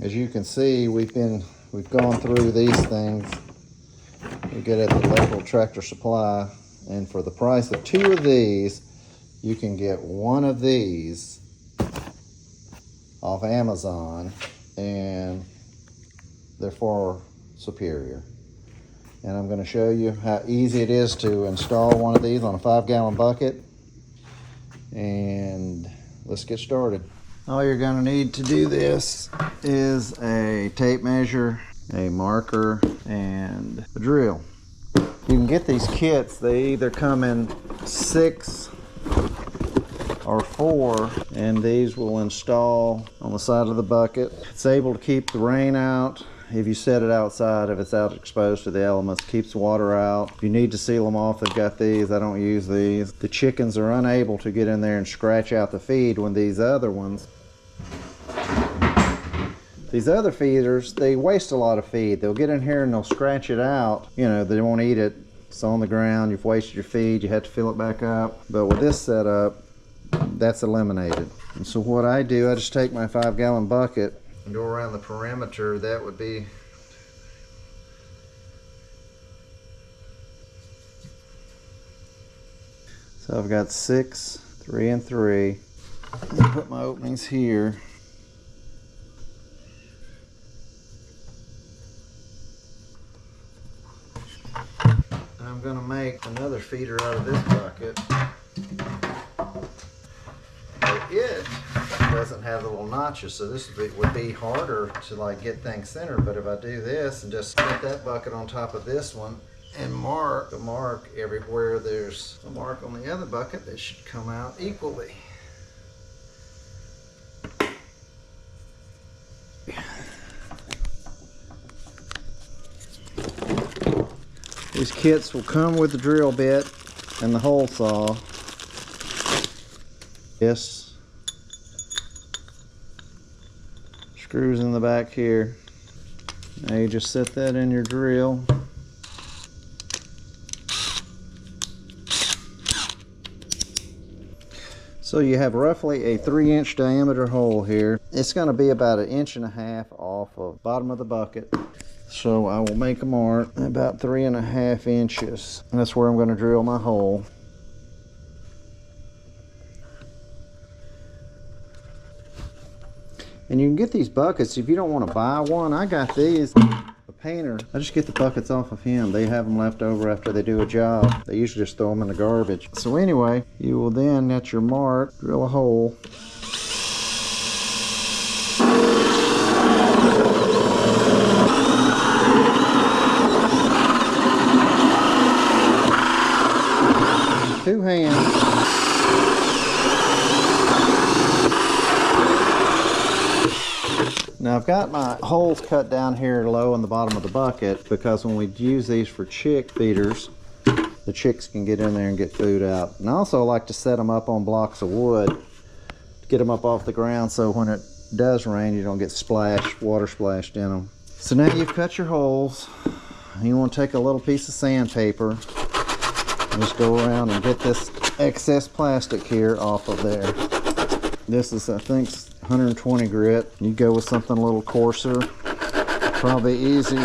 as you can see, we've gone through these things. We get at the local Tractor Supply, and for the price of 2 of these, you can get 1 of these off Amazon, and they're far superior. And I'm going to show you how easy it is to install one of these on a 5-gallon bucket. And let's get started. All you're going to need to do this is a tape measure, a marker, and a drill. You can get these kits. They either come in 6 or 4, and these will install on the side of the bucket. It's able to keep the rain out. If you set it outside, if it's out exposed to the elements, keeps the water out. If you need to seal them off, they've got these. I don't use these. The chickens are unable to get in there and scratch out the feed when these other ones, these other feeders, they waste a lot of feed. They'll get in here and they'll scratch it out. You know, they won't eat it. It's on the ground. You've wasted your feed. You have to fill it back up. But with this setup, that's eliminated. And so what I do, I just take my 5-gallon bucket and go around the perimeter. That would be so I've got 6, 3 and 3. And put my openings here. I'm going to make another feeder out of this bucket. But it doesn't have the little notches, so this would be harder to like get things centered. But if I do this and just put that bucket on top of this one and mark everywhere there's a mark on the other bucket, they should come out equally. These kits will come with the drill bit and the hole saw. This screws in the back here. Now you just set that in your drill. So you have roughly a 3-inch diameter hole here. It's going to be about 1.5 inches off of the bottom of the bucket. So I will make a mark about 3.5 inches. And that's where I'm going to drill my hole. And you can get these buckets if you don't want to buy one. I got these. The painter, I just get the buckets off of him. They have them left over after they do a job. They usually just throw them in the garbage. So anyway, you will then, at your mark, drill a hole. Two hands. Now I've got my holes cut down here low in the bottom of the bucket because when we use these for chick feeders, the chicks can get in there and get food out. And I also like to set them up on blocks of wood to get them up off the ground so when it does rain you don't get water splashed in them. So now you've cut your holes. You want to take a little piece of sandpaper and just go around and get this excess plastic here off of there. This is, I think, 120 grit. You go with something a little coarser, probably easier.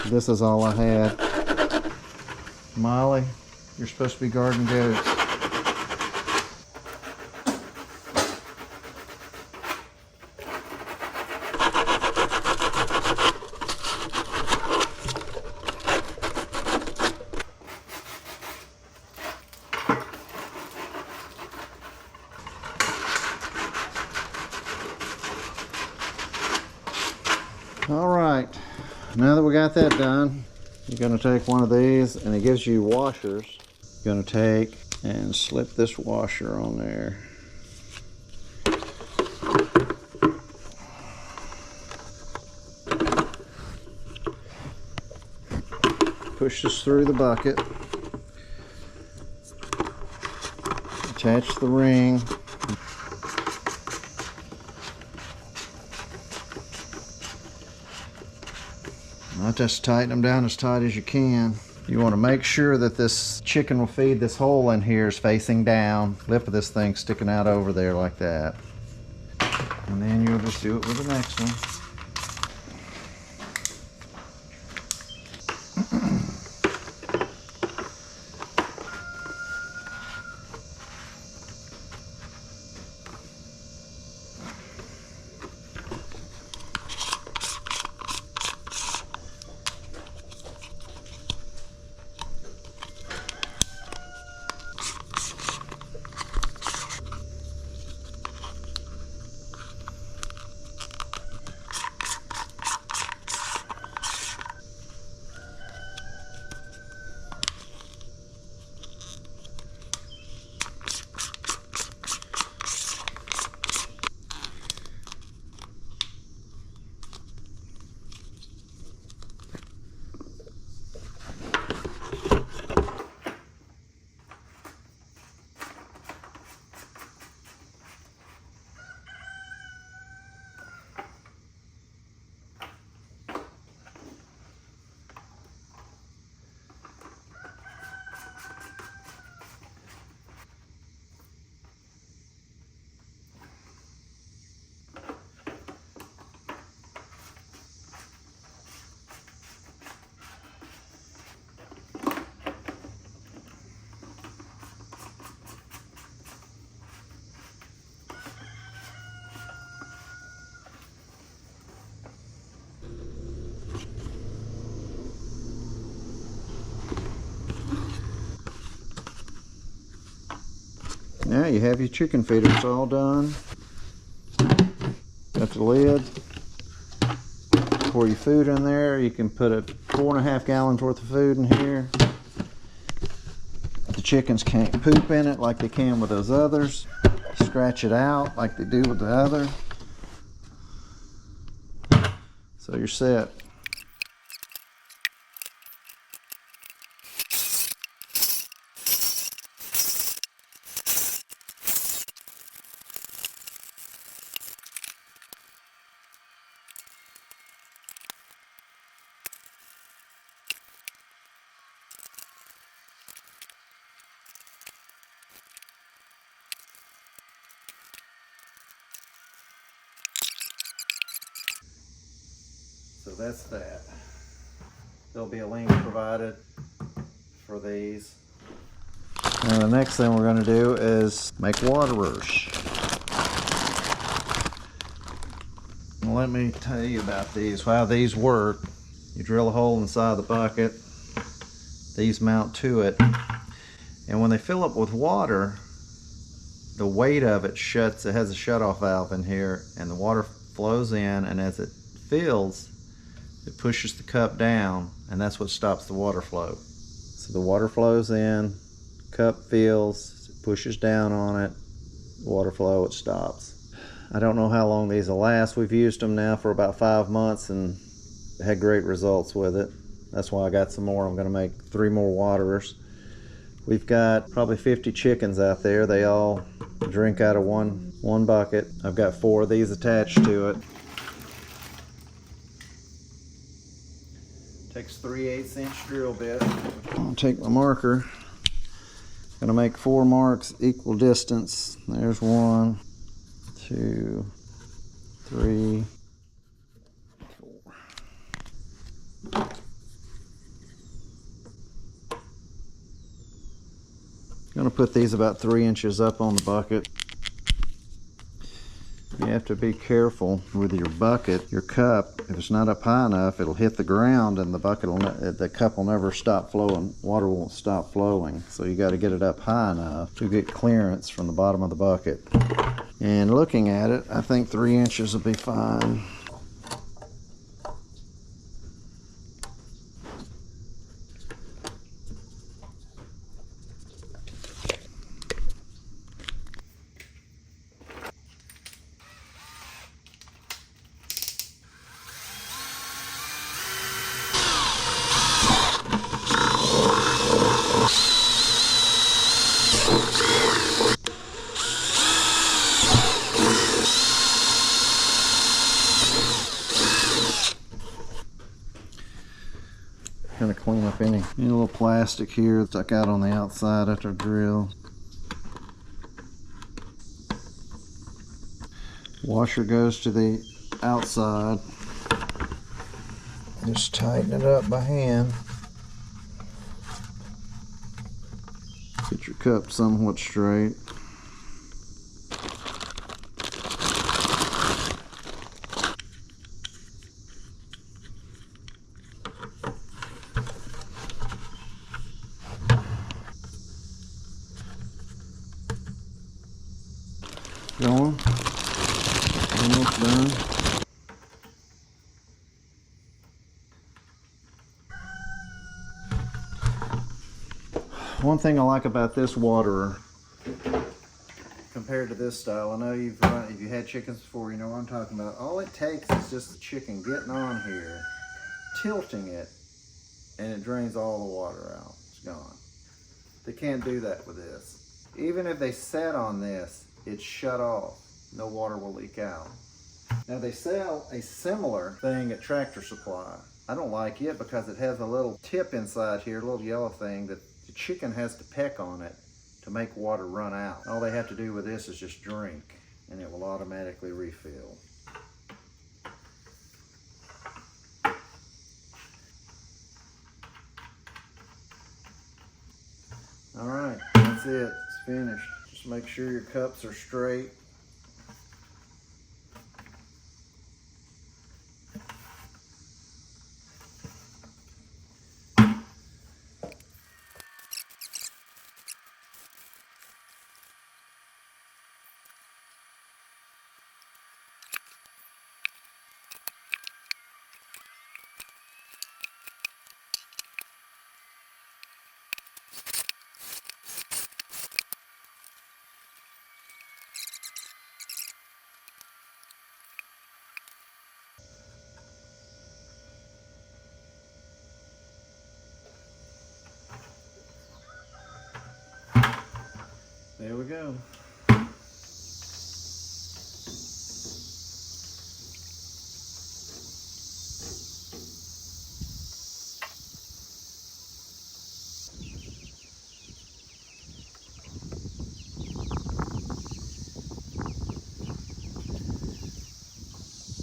This is all I had. Molly, you're supposed to be guarding goats. All right, now that we got that done, you're going to take one of these, and it gives you washers. You're going to take and slip this washer on there. Push this through the bucket. Attach the ring. Now just tighten them down as tight as you can. You want to make sure that this chicken will feed. This hole in here is facing down. Lip of this thing sticking out over there like that. And then you'll just do it with the next one. Now you have your chicken feeders all done. Got the lid. Pour your food in there. You can put 4.5 gallons worth of food in here. The chickens can't poop in it like they can with those others. Scratch it out like they do with the other. So you're set. So that's that. There'll be a link provided for these. And the next thing we're going to do is make waterers. And let me tell you about these, how these work. You drill a hole inside the bucket. These mount to it. And when they fill up with water, the weight of it shuts, it has a shutoff valve in here, and the water flows in, and as it fills, it pushes the cup down, and that's what stops the water flow. So the water flows in, cup fills, it pushes down on it, water flow, it stops. I don't know how long these will last. We've used them now for about 5 months and had great results with it. That's why I got some more. I'm going to make 3 more waterers. We've got probably 50 chickens out there. They all drink out of one bucket. I've got 4 of these attached to it. Takes 3/8 inch drill bit. I'll take my marker. Gonna make 4 marks equal distance. There's 1, 2, 3, 4. Gonna put these about 3 inches up on the bucket. You have to be careful with your bucket, your cup. If it's not up high enough, it'll hit the ground, and the cup will never stop flowing. Water won't stop flowing. So you got to get it up high enough to get clearance from the bottom of the bucket. And looking at it, I think 3 inches will be fine. Gonna clean up any little plastic here that stuck out on the outside after drill. Washer goes to the outside. Just tighten it up by hand. Get your cup somewhat straight. Going. Almost done. One thing I like about this waterer compared to this style, I know if you had chickens before, you know what I'm talking about. All it takes is just the chicken getting on here, tilting it, and it drains all the water out. It's gone. They can't do that with this. Even if they sat on this, it's shut off. No water will leak out. Now they sell a similar thing at Tractor Supply. I don't like it because it has a little tip inside here, a little yellow thing that the chicken has to peck on it to make water run out. All they have to do with this is just drink and it will automatically refill. All right, that's it, it's finished. Just make sure your cups are straight. There we go.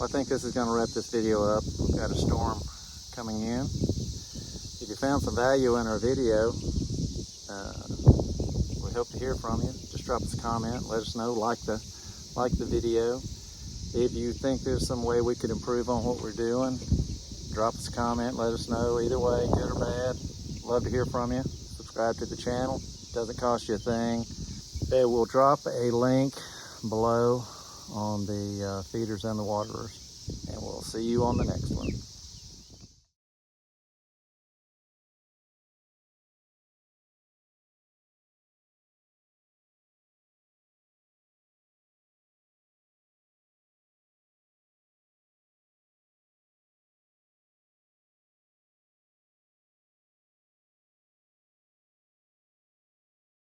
I think this is going to wrap this video up. We've got a storm coming in. If you found some value in our video, we hope to hear from you. Just drop us a comment, let us know, like the video. If you think there's some way we could improve on what we're doing, drop us a comment, let us know. Either way, good or bad, love to hear from you. Subscribe to the channel, doesn't cost you a thing. Okay, we'll drop a link below on the feeders and the waterers, and we'll see you on the next one.